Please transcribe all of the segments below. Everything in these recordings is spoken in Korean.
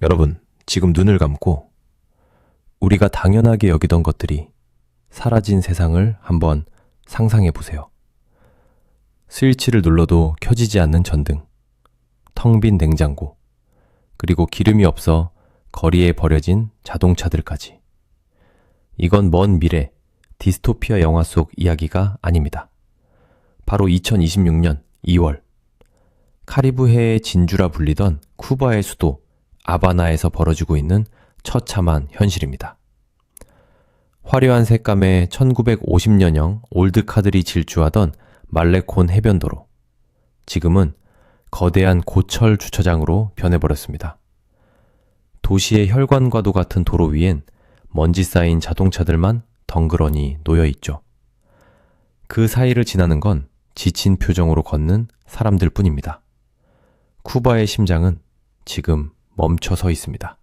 여러분, 지금 눈을 감고 우리가 당연하게 여기던 것들이 사라진 세상을 한번 상상해 보세요. 스위치를 눌러도 켜지지 않는 전등, 텅 빈 냉장고, 그리고 기름이 없어 거리에 버려진 자동차들까지. 이건 먼 미래, 디스토피아 영화 속 이야기가 아닙니다. 바로 2026년 2월, 카리브해의 진주라 불리던 쿠바의 수도 아바나에서 벌어지고 있는 처참한 현실입니다. 화려한 색감의 1950년형 올드카들이 질주하던 말레콘 해변도로, 지금은 거대한 고철 주차장으로 변해버렸습니다. 도시의 혈관과도 같은 도로 위엔 먼지 쌓인 자동차들만 덩그러니 놓여있죠. 그 사이를 지나는 건 지친 표정으로 걷는 사람들 뿐입니다. 쿠바의 심장은 지금 멈춰 서 있습니다.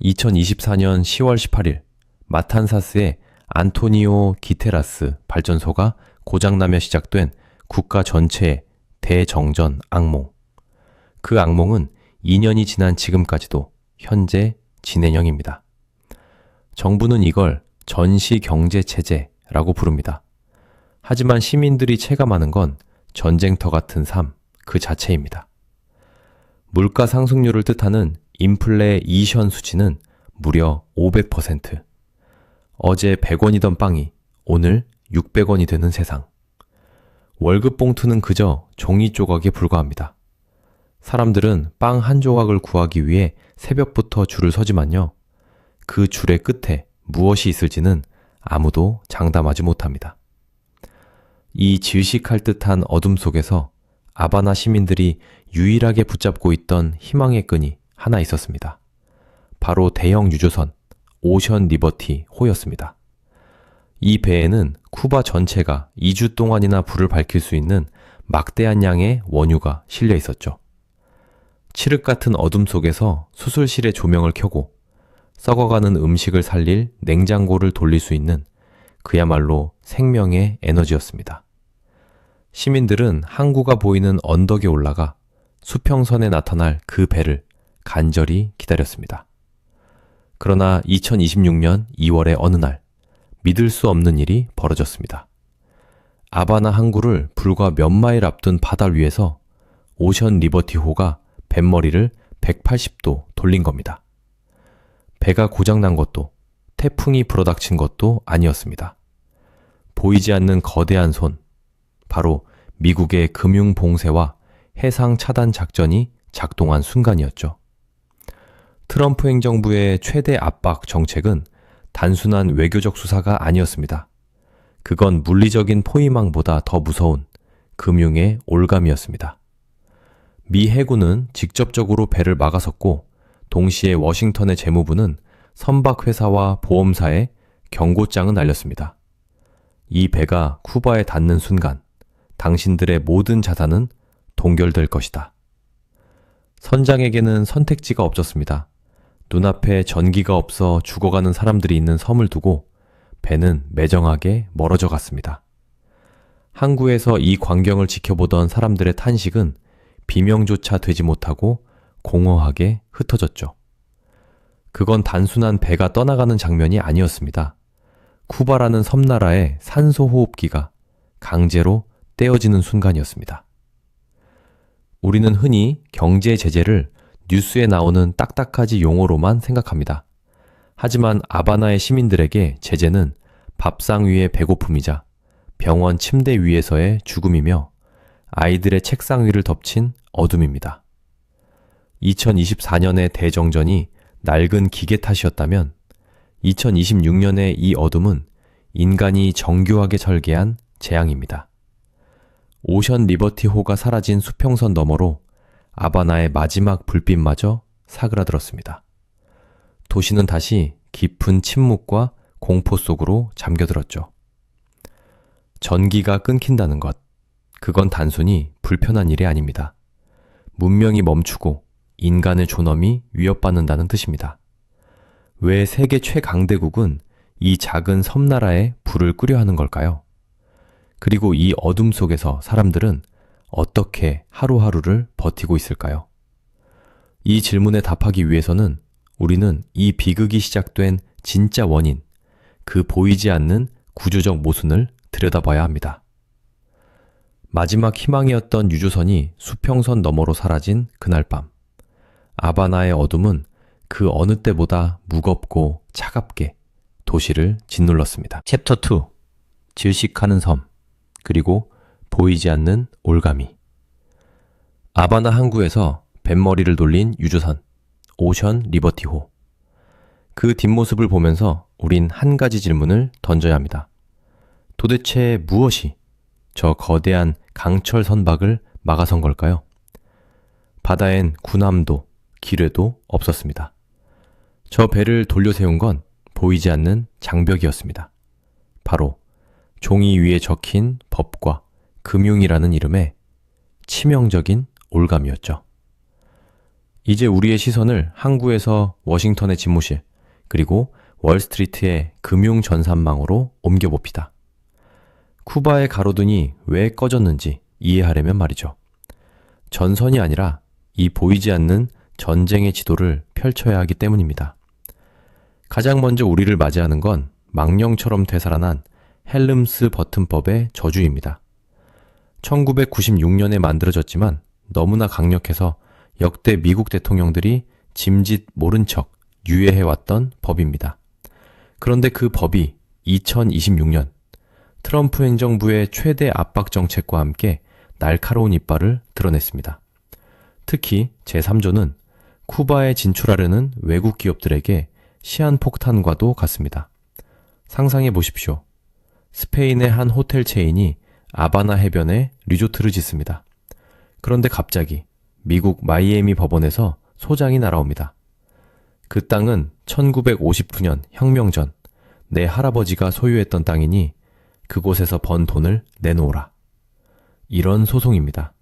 2024년 10월 18일, 마탄사스의 안토니오 기테라스 발전소가 고장나며 시작된 국가 전체의 대정전 악몽. 그 악몽은 2년이 지난 지금까지도 현재 진행형입니다. 정부는 이걸 전시경제체제라고 부릅니다. 하지만 시민들이 체감하는 건 전쟁터 같은 삶 그 자체입니다. 물가 상승률을 뜻하는 인플레이션 수치는 무려 500%. 어제 100원이던 빵이 오늘 600원이 되는 세상. 월급 봉투는 그저 종이 조각에 불과합니다. 사람들은 빵 한 조각을 구하기 위해 새벽부터 줄을 서지만요. 그 줄의 끝에 무엇이 있을지는 아무도 장담하지 못합니다. 이 질식할 듯한 어둠 속에서 아바나 시민들이 유일하게 붙잡고 있던 희망의 끈이 하나 있었습니다. 바로 대형 유조선 오션 리버티 호였습니다. 이 배에는 쿠바 전체가 2주 동안이나 불을 밝힐 수 있는 막대한 양의 원유가 실려 있었죠. 칠흑 같은 어둠 속에서 수술실의 조명을 켜고 썩어가는 음식을 살릴 냉장고를 돌릴 수 있는 그야말로 생명의 에너지였습니다. 시민들은 항구가 보이는 언덕에 올라가 수평선에 나타날 그 배를 간절히 기다렸습니다. 그러나 2026년 2월의 어느 날, 믿을 수 없는 일이 벌어졌습니다. 아바나 항구를 불과 몇 마일 앞둔 바다 위에서 오션 리버티호가 뱃머리를 180도 돌린 겁니다. 배가 고장난 것도 태풍이 불어닥친 것도 아니었습니다. 보이지 않는 거대한 손, 바로 미국의 금융 봉쇄와 해상 차단 작전이 작동한 순간이었죠. 트럼프 행정부의 최대 압박 정책은 단순한 외교적 수사가 아니었습니다. 그건 물리적인 포위망보다 더 무서운 금융의 올감이었습니다. 미 해군은 직접적으로 배를 막아섰고, 동시에 워싱턴의 재무부는 선박회사와 보험사에 경고장을 날렸습니다. 이 배가 쿠바에 닿는 순간 당신들의 모든 자산은 동결될 것이다. 선장에게는 선택지가 없었습니다. 눈앞에 전기가 없어 죽어가는 사람들이 있는 섬을 두고 배는 매정하게 멀어져 갔습니다. 항구에서 이 광경을 지켜보던 사람들의 탄식은 비명조차 되지 못하고 공허하게 흩어졌죠. 그건 단순한 배가 떠나가는 장면이 아니었습니다. 쿠바라는 섬나라의 산소호흡기가 강제로 떼어지는 순간이었습니다. 우리는 흔히 경제 제재를 뉴스에 나오는 딱딱하지 용어로만 생각합니다. 하지만 아바나의 시민들에게 제재는 밥상 위의 배고픔이자 병원 침대 위에서의 죽음이며 아이들의 책상 위를 덮친 어둠입니다. 2024년의 대정전이 낡은 기계 탓이었다면 2026년의 이 어둠은 인간이 정교하게 설계한 재앙입니다. 오션 리버티호가 사라진 수평선 너머로 아바나의 마지막 불빛마저 사그라들었습니다. 도시는 다시 깊은 침묵과 공포 속으로 잠겨들었죠. 전기가 끊긴다는 것, 그건 단순히 불편한 일이 아닙니다. 문명이 멈추고 인간의 존엄이 위협받는다는 뜻입니다. 왜 세계 최강대국은 이 작은 섬나라에 불을 끄려 하는 걸까요? 그리고 이 어둠 속에서 사람들은 어떻게 하루하루를 버티고 있을까요? 이 질문에 답하기 위해서는 우리는 이 비극이 시작된 진짜 원인, 그 보이지 않는 구조적 모순을 들여다봐야 합니다. 마지막 희망이었던 유조선이 수평선 너머로 사라진 그날 밤, 아바나의 어둠은 그 어느 때보다 무겁고 차갑게 도시를 짓눌렀습니다. 챕터 2. 질식하는 섬, 그리고 보이지 않는 올가미. 아바나 항구에서 뱃머리를 돌린 유조선, 오션 리버티호. 그 뒷모습을 보면서 우린 한 가지 질문을 던져야 합니다. 도대체 무엇이 저 거대한 강철 선박을 막아선 걸까요? 바다엔 군함도 기뢰도 없었습니다. 저 배를 돌려 세운 건 보이지 않는 장벽이었습니다. 바로 종이 위에 적힌 법과 금융이라는 이름의 치명적인 올감이었죠. 이제 우리의 시선을 항구에서 워싱턴의 집무실, 그리고 월스트리트의 금융 전산망으로 옮겨봅시다. 쿠바의 가로등이 왜 꺼졌는지 이해하려면 말이죠. 전선이 아니라 이 보이지 않는 전쟁의 지도를 펼쳐야 하기 때문입니다. 가장 먼저 우리를 맞이하는 건 망령처럼 되살아난 헬름스 버튼법의 저주입니다. 1996년에 만들어졌지만 너무나 강력해서 역대 미국 대통령들이 짐짓 모른 척 유예해왔던 법입니다. 그런데 그 법이 2026년 트럼프 행정부의 최대 압박 정책과 함께 날카로운 이빨을 드러냈습니다. 특히 제3조는 쿠바에 진출하려는 외국 기업들에게 시한폭탄과도 같습니다. 상상해 보십시오. 스페인의 한 호텔 체인이 아바나 해변에 리조트를 짓습니다. 그런데 갑자기 미국 마이애미 법원에서 소장이 날아옵니다. 그 땅은 1959년 혁명 전 내 할아버지가 소유했던 땅이니 그곳에서 번 돈을 내놓으라. 이런 소송입니다.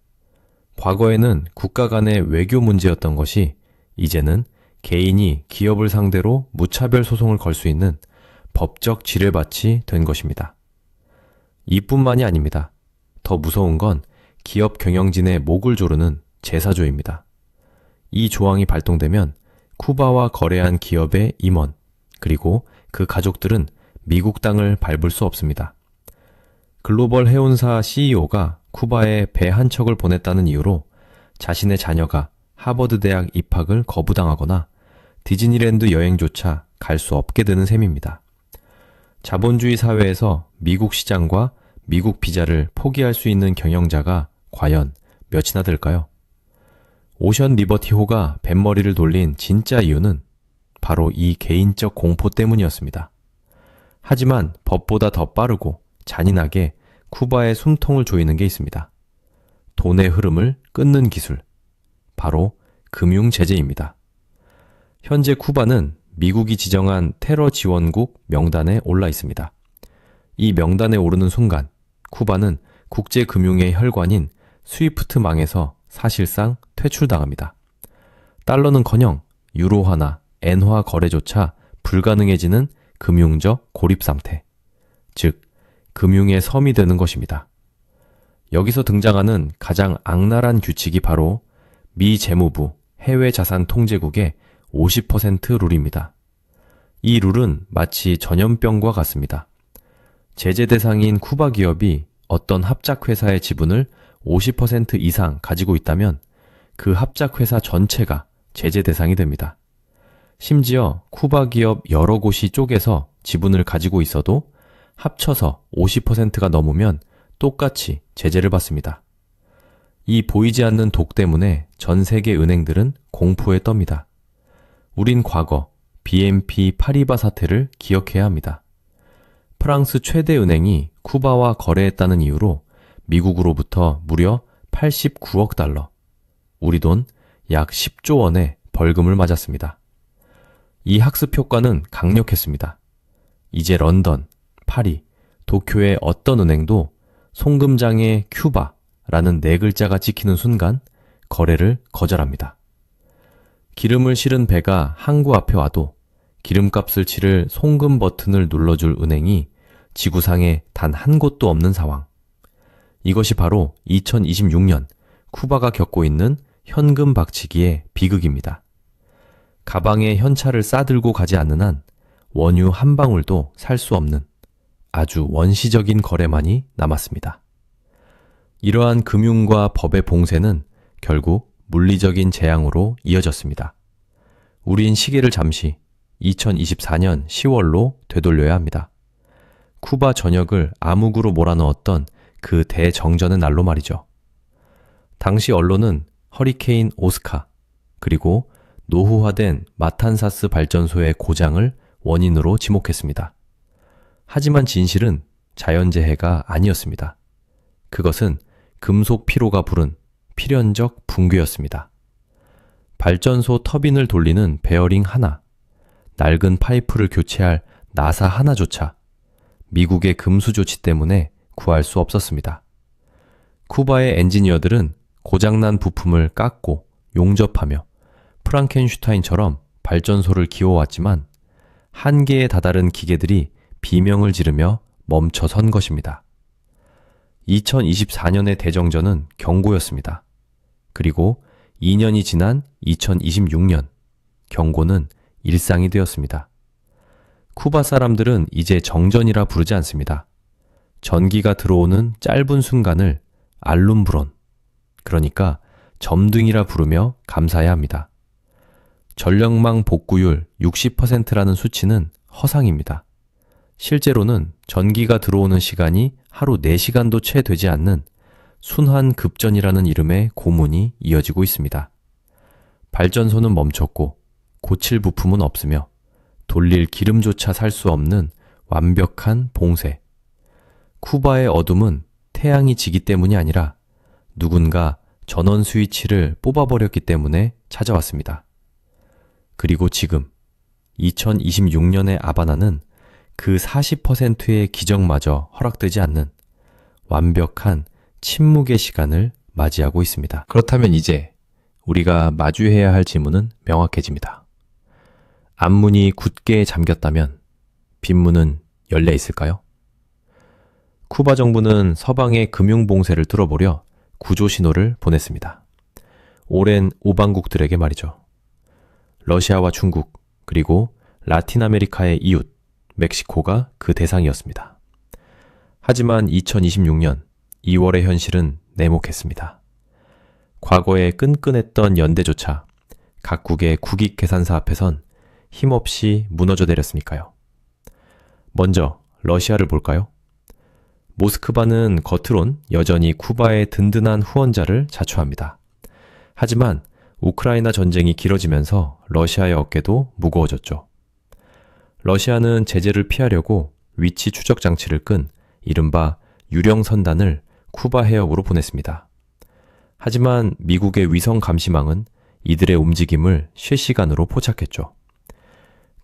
과거에는 국가 간의 외교 문제였던 것이 이제는 개인이 기업을 상대로 무차별 소송을 걸 수 있는 법적 지뢰밭이 된 것입니다. 이뿐만이 아닙니다. 더 무서운 건 기업 경영진의 목을 조르는 제4조입니다. 이 조항이 발동되면 쿠바와 거래한 기업의 임원, 그리고 그 가족들은 미국 땅을 밟을 수 없습니다. 글로벌 해운사 CEO가 쿠바에 배 한 척을 보냈다는 이유로 자신의 자녀가 하버드 대학 입학을 거부당하거나 디즈니랜드 여행조차 갈 수 없게 되는 셈입니다. 자본주의 사회에서 미국 시장과 미국 비자를 포기할 수 있는 경영자가 과연 몇이나 될까요? 오션 리버티호가 뱃머리를 돌린 진짜 이유는 바로 이 개인적 공포 때문이었습니다. 하지만 법보다 더 빠르고 잔인하게 쿠바의 숨통을 조이는 게 있습니다. 돈의 흐름을 끊는 기술, 바로 금융 제재입니다. 현재 쿠바는 미국이 지정한 테러 지원국 명단에 올라 있습니다. 이 명단에 오르는 순간 쿠바는 국제금융의 혈관인 스위프트망에서 사실상 퇴출당합니다. 달러는커녕 유로화나 엔화 거래조차 불가능해지는 금융적 고립 상태, 즉 금융의 섬이 되는 것입니다. 여기서 등장하는 가장 악랄한 규칙이 바로 미 재무부 해외자산통제국의 50% 룰입니다. 이 룰은 마치 전염병과 같습니다. 제재 대상인 쿠바 기업이 어떤 합작회사의 지분을 50% 이상 가지고 있다면 그 합작회사 전체가 제재 대상이 됩니다. 심지어 쿠바 기업 여러 곳이 쪼개서 지분을 가지고 있어도 합쳐서 50%가 넘으면 똑같이 제재를 받습니다. 이 보이지 않는 독 때문에 전 세계 은행들은 공포에 떱니다. 우린 과거 BNP 파리바 사태를 기억해야 합니다. 프랑스 최대 은행이 쿠바와 거래했다는 이유로 미국으로부터 무려 89억 달러, 우리 돈 약 10조 원의 벌금을 맞았습니다. 이 학습 효과는 강력했습니다. 이제 런던, 파리, 도쿄의 어떤 은행도 송금장에 큐바라는 네 글자가 찍히는 순간 거래를 거절합니다. 기름을 실은 배가 항구 앞에 와도 기름값을 치를 송금 버튼을 눌러줄 은행이 지구상에 단 한 곳도 없는 상황. 이것이 바로 2026년 쿠바가 겪고 있는 현금 박치기의 비극입니다. 가방에 현찰을 싸들고 가지 않는 한 원유 한 방울도 살 수 없는 아주 원시적인 거래만이 남았습니다. 이러한 금융과 법의 봉쇄는 결국 물리적인 재앙으로 이어졌습니다. 우린 시계를 잠시 2024년 10월로 되돌려야 합니다. 쿠바 전역을 암흑으로 몰아넣었던 그 대정전의 날로 말이죠. 당시 언론은 허리케인 오스카, 그리고 노후화된 마탄사스 발전소의 고장을 원인으로 지목했습니다. 하지만 진실은 자연재해가 아니었습니다. 그것은 금속 피로가 부른 필연적 붕괴였습니다. 발전소 터빈을 돌리는 베어링 하나, 낡은 파이프를 교체할 나사 하나조차 미국의 금수 조치 때문에 구할 수 없었습니다. 쿠바의 엔지니어들은 고장난 부품을 깎고 용접하며 프랑켄슈타인처럼 발전소를 기워왔지만 한계에 다다른 기계들이 비명을 지르며 멈춰선 것입니다. 2024년의 대정전은 경고였습니다. 그리고 2년이 지난 2026년, 경고는 일상이 되었습니다. 쿠바 사람들은 이제 정전이라 부르지 않습니다. 전기가 들어오는 짧은 순간을 알룸브론, 그러니까 점등이라 부르며 감사해야 합니다. 전력망 복구율 60%라는 수치는 허상입니다. 실제로는 전기가 들어오는 시간이 하루 4시간도 채 되지 않는 순환 급전이라는 이름의 고문이 이어지고 있습니다. 발전소는 멈췄고 고칠 부품은 없으며 돌릴 기름조차 살 수 없는 완벽한 봉쇄. 쿠바의 어둠은 태양이 지기 때문이 아니라 누군가 전원 스위치를 뽑아버렸기 때문에 찾아왔습니다. 그리고 지금 2026년의 아바나는 그 40%의 기적마저 허락되지 않는 완벽한 침묵의 시간을 맞이하고 있습니다. 그렇다면 이제 우리가 마주해야 할 질문은 명확해집니다. 앞문이 굳게 잠겼다면 빈문은 열려 있을까요? 쿠바 정부는 서방의 금융봉쇄를 뚫어보려 구조신호를 보냈습니다. 오랜 우방국들에게 말이죠. 러시아와 중국, 그리고 라틴 아메리카의 이웃, 멕시코가 그 대상이었습니다. 하지만 2026년 2월의 현실은 내목했습니다. 과거에 끈끈했던 연대조차 각국의 국익 계산사 앞에선 힘없이 무너져 내렸으니까요. 먼저 러시아를 볼까요? 모스크바는 겉으론 여전히 쿠바의 든든한 후원자를 자처합니다. 하지만 우크라이나 전쟁이 길어지면서 러시아의 어깨도 무거워졌죠. 러시아는 제재를 피하려고 위치 추적 장치를 끈 이른바 유령 선단을 쿠바 해역으로 보냈습니다. 하지만 미국의 위성 감시망은 이들의 움직임을 실시간으로 포착했죠.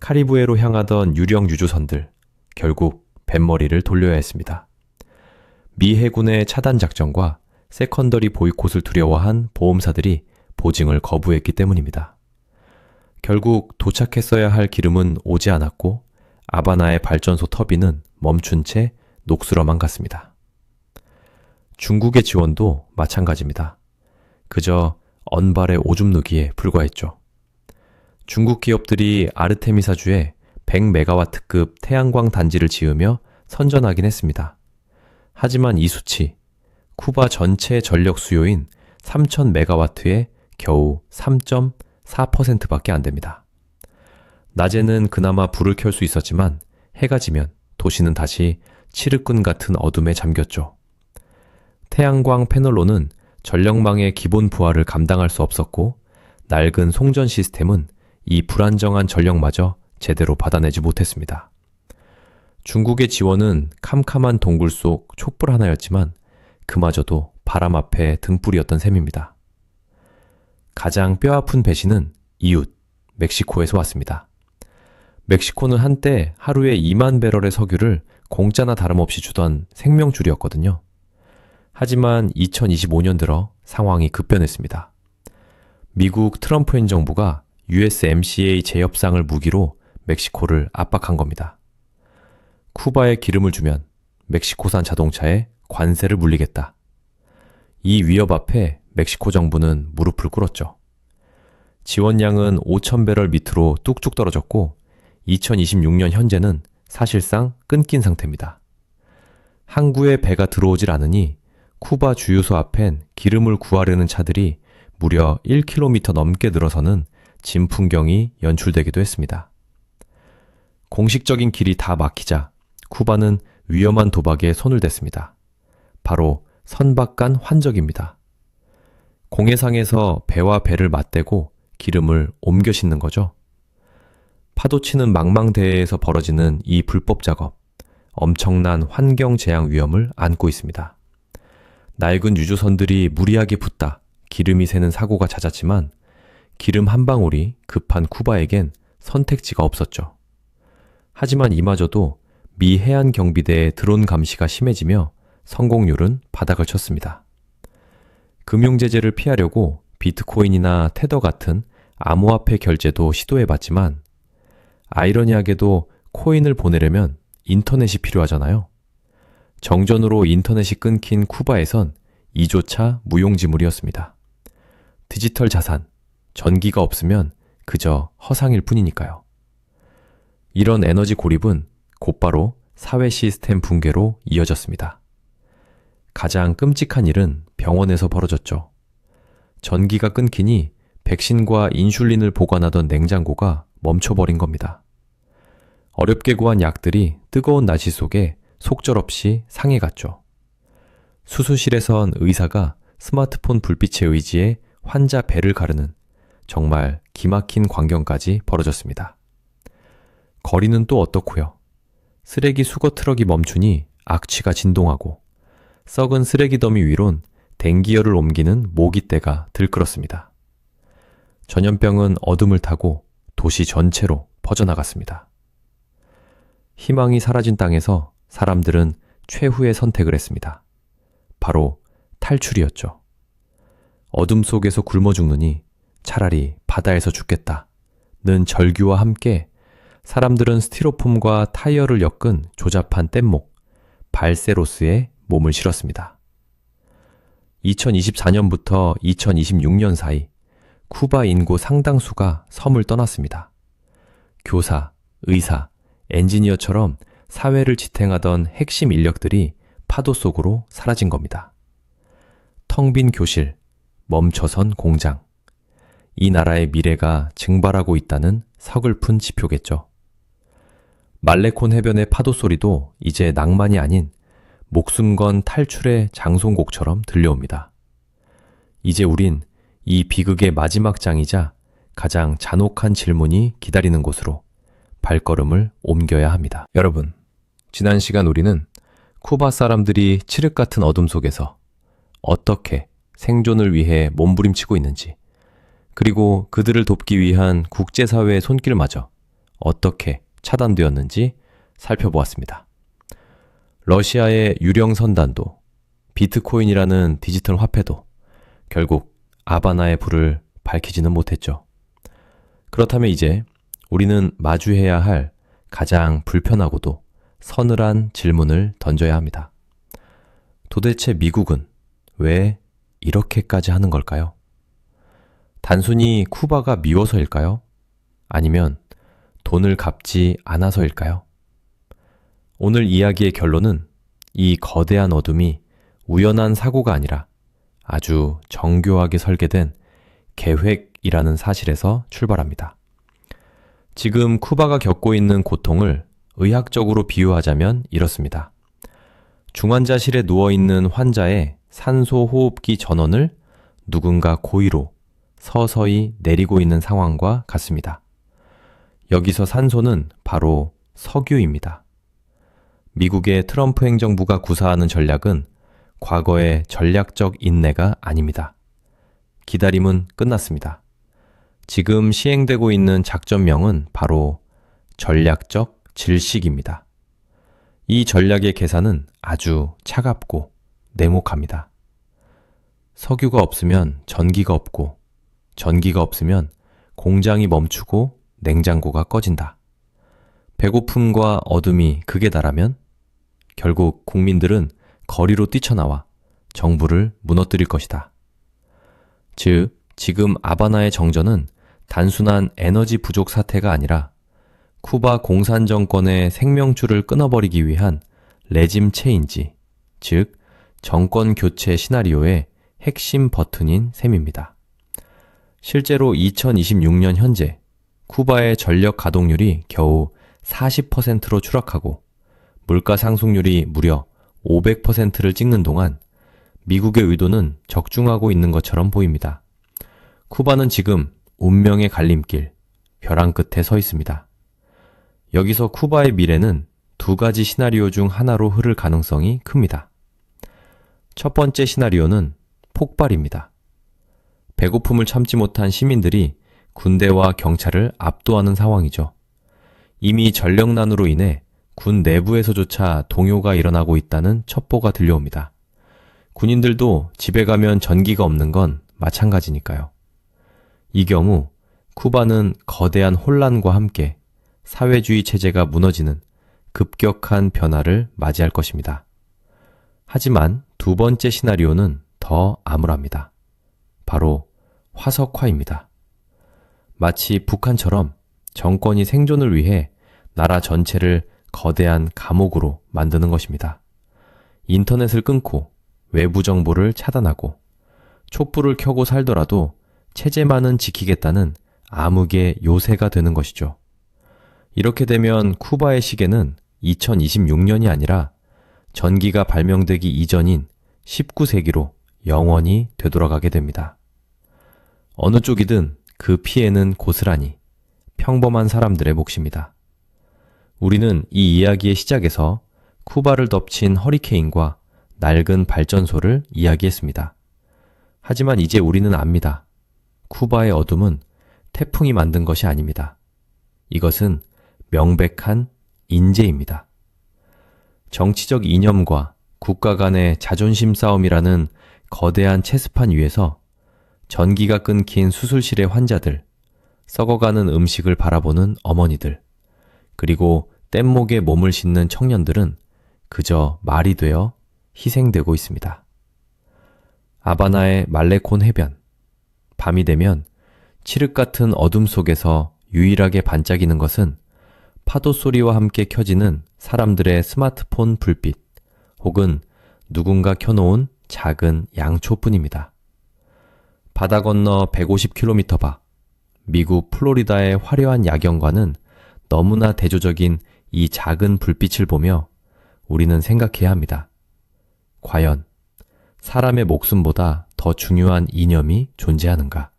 카리브해로 향하던 유령 유조선들, 결국 뱃머리를 돌려야 했습니다. 미 해군의 차단 작전과 세컨더리 보이콧을 두려워한 보험사들이 보증을 거부했기 때문입니다. 결국 도착했어야 할 기름은 오지 않았고 아바나의 발전소 터빈은 멈춘 채 녹슬어만 갔습니다. 중국의 지원도 마찬가지입니다. 그저 언발의 오줌 누기에 불과했죠. 중국 기업들이 아르테미사주에 100메가와트급 태양광 단지를 지으며 선전하긴 했습니다. 하지만 이 수치, 쿠바 전체 전력 수요인 3000메가와트의 겨우 3.4%밖에 안 됩니다. 낮에는 그나마 불을 켤 수 있었지만 해가 지면 도시는 다시 칠흑군 같은 어둠에 잠겼죠. 태양광 패널로는 전력망의 기본 부하를 감당할 수 없었고 낡은 송전 시스템은 이 불안정한 전력마저 제대로 받아내지 못했습니다. 중국의 지원은 캄캄한 동굴 속 촛불 하나였지만 그마저도 바람 앞에 등불이었던 셈입니다. 가장 뼈아픈 배신은 이웃, 멕시코에서 왔습니다. 멕시코는 한때 하루에 2만 배럴의 석유를 공짜나 다름없이 주던 생명줄이었거든요. 하지만 2025년 들어 상황이 급변했습니다. 미국 트럼프 행정부가 USMCA 재협상을 무기로 멕시코를 압박한 겁니다. 쿠바에 기름을 주면 멕시코산 자동차에 관세를 물리겠다. 이 위협 앞에 멕시코 정부는 무릎을 꿇었죠. 지원량은 5,000배럴 밑으로 뚝뚝 떨어졌고 2026년 현재는 사실상 끊긴 상태입니다. 항구에 배가 들어오질 않으니 쿠바 주유소 앞엔 기름을 구하려는 차들이 무려 1km 넘게 늘어서는 진풍경이 연출되기도 했습니다. 공식적인 길이 다 막히자 쿠바는 위험한 도박에 손을 댔습니다. 바로 선박간 환적입니다. 공해상에서 배와 배를 맞대고 기름을 옮겨 싣는 거죠. 파도치는 망망대해에서 벌어지는 이 불법 작업, 엄청난 환경 재앙 위험을 안고 있습니다. 낡은 유조선들이 무리하게 붙다 기름이 새는 사고가 잦았지만 기름 한 방울이 급한 쿠바에겐 선택지가 없었죠. 하지만 이마저도 미 해안경비대의 드론 감시가 심해지며 성공률은 바닥을 쳤습니다. 금융제재를 피하려고 비트코인이나 테더 같은 암호화폐 결제도 시도해봤지만 아이러니하게도 코인을 보내려면 인터넷이 필요하잖아요. 정전으로 인터넷이 끊긴 쿠바에선 이조차 무용지물이었습니다. 디지털 자산, 전기가 없으면 그저 허상일 뿐이니까요. 이런 에너지 고립은 곧바로 사회 시스템 붕괴로 이어졌습니다. 가장 끔찍한 일은 병원에서 벌어졌죠. 전기가 끊기니 백신과 인슐린을 보관하던 냉장고가 멈춰버린 겁니다. 어렵게 구한 약들이 뜨거운 날씨 속에 속절없이 상해갔죠. 수술실에선 의사가 스마트폰 불빛에 의지해 환자 배를 가르는 정말 기막힌 광경까지 벌어졌습니다. 거리는 또 어떻고요? 쓰레기 수거 트럭이 멈추니 악취가 진동하고 썩은 쓰레기 더미 위론 dengu열을 옮기는 모기떼가 들끓었습니다. 전염병은 어둠을 타고 도시 전체로 퍼져나갔습니다. 희망이 사라진 땅에서 사람들은 최후의 선택을 했습니다. 바로 탈출이었죠. 어둠 속에서 굶어 죽느니 차라리 바다에서 죽겠다는 절규와 함께 사람들은 스티로폼과 타이어를 엮은 조잡한 뗏목, 발세로스에 몸을 실었습니다. 2024년부터 2026년 사이 쿠바 인구 상당수가 섬을 떠났습니다. 교사, 의사, 엔지니어처럼 사회를 지탱하던 핵심 인력들이 파도 속으로 사라진 겁니다. 텅 빈 교실, 멈춰선 공장. 이 나라의 미래가 증발하고 있다는 서글픈 지표겠죠. 말레콘 해변의 파도 소리도 이제 낭만이 아닌 목숨 건 탈출의 장송곡처럼 들려옵니다. 이제 우린 이 비극의 마지막 장이자 가장 잔혹한 질문이 기다리는 곳으로 발걸음을 옮겨야 합니다. 여러분, 지난 시간 우리는 쿠바 사람들이 칠흑 같은 어둠 속에서 어떻게 생존을 위해 몸부림치고 있는지, 그리고 그들을 돕기 위한 국제사회의 손길마저 어떻게 차단되었는지 살펴보았습니다. 러시아의 유령 선단도, 비트코인이라는 디지털 화폐도 결국 아바나의 불을 밝히지는 못했죠. 그렇다면 이제 우리는 마주해야 할 가장 불편하고도 서늘한 질문을 던져야 합니다. 도대체 미국은 왜 이렇게까지 하는 걸까요? 단순히 쿠바가 미워서일까요? 아니면 돈을 갚지 않아서일까요? 오늘 이야기의 결론은 이 거대한 어둠이 우연한 사고가 아니라 아주 정교하게 설계된 계획이라는 사실에서 출발합니다. 지금 쿠바가 겪고 있는 고통을 의학적으로 비유하자면 이렇습니다. 중환자실에 누워있는 환자의 산소 호흡기 전원을 누군가 고의로 서서히 내리고 있는 상황과 같습니다. 여기서 산소는 바로 석유입니다. 미국의 트럼프 행정부가 구사하는 전략은 과거의 전략적 인내가 아닙니다. 기다림은 끝났습니다. 지금 시행되고 있는 작전명은 바로 전략적 질식입니다. 이 전략의 계산은 아주 차갑고 냉혹합니다. 석유가 없으면 전기가 없고, 전기가 없으면 공장이 멈추고 냉장고가 꺼진다. 배고픔과 어둠이 극에 달하면 결국 국민들은 거리로 뛰쳐나와 정부를 무너뜨릴 것이다. 즉, 지금 아바나의 정전은 단순한 에너지 부족 사태가 아니라 쿠바 공산 정권의 생명줄을 끊어버리기 위한 레짐 체인지, 즉 정권 교체 시나리오의 핵심 버튼인 셈입니다. 실제로 2026년 현재 쿠바의 전력 가동률이 겨우 40%로 추락하고 물가 상승률이 무려 500%를 찍는 동안 미국의 의도는 적중하고 있는 것처럼 보입니다. 쿠바는 지금 운명의 갈림길, 벼랑 끝에 서 있습니다. 여기서 쿠바의 미래는 두 가지 시나리오 중 하나로 흐를 가능성이 큽니다. 첫 번째 시나리오는 폭발입니다. 배고픔을 참지 못한 시민들이 군대와 경찰을 압도하는 상황이죠. 이미 전력난으로 인해 군 내부에서조차 동요가 일어나고 있다는 첩보가 들려옵니다. 군인들도 집에 가면 전기가 없는 건 마찬가지니까요. 이 경우 쿠바는 거대한 혼란과 함께 사회주의 체제가 무너지는 급격한 변화를 맞이할 것입니다. 하지만 두 번째 시나리오는 더 암울합니다. 바로 화석화입니다. 마치 북한처럼 정권이 생존을 위해 나라 전체를 거대한 감옥으로 만드는 것입니다. 인터넷을 끊고 외부 정보를 차단하고 촛불을 켜고 살더라도 체제만은 지키겠다는 암흑의 요새가 되는 것이죠. 이렇게 되면 쿠바의 시계는 2026년이 아니라 전기가 발명되기 이전인 19세기로 영원히 되돌아가게 됩니다. 어느 쪽이든 그 피해는 고스란히 평범한 사람들의 몫입니다. 우리는 이 이야기의 시작에서 쿠바를 덮친 허리케인과 낡은 발전소를 이야기했습니다. 하지만 이제 우리는 압니다. 쿠바의 어둠은 태풍이 만든 것이 아닙니다. 이것은 명백한 인재입니다. 정치적 이념과 국가 간의 자존심 싸움이라는 거대한 체스판 위에서 전기가 끊긴 수술실의 환자들, 썩어가는 음식을 바라보는 어머니들, 그리고 뗏목에 몸을 싣는 청년들은 그저 말이 되어 희생되고 있습니다. 아바나의 말레콘 해변. 밤이 되면 칠흑 같은 어둠 속에서 유일하게 반짝이는 것은 파도 소리와 함께 켜지는 사람들의 스마트폰 불빛 혹은 누군가 켜놓은 작은 양초뿐입니다. 바다 건너 150km 밖 미국 플로리다의 화려한 야경과는 너무나 대조적인 이 작은 불빛을 보며 우리는 생각해야 합니다. 과연 사람의 목숨보다 더 중요한 이념이 존재하는가?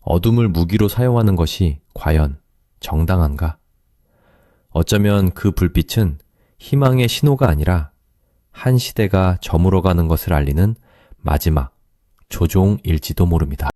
어둠을 무기로 사용하는 것이 과연 정당한가? 어쩌면 그 불빛은 희망의 신호가 아니라 한 시대가 저물어가는 것을 알리는 마지막 조종일지도 모릅니다.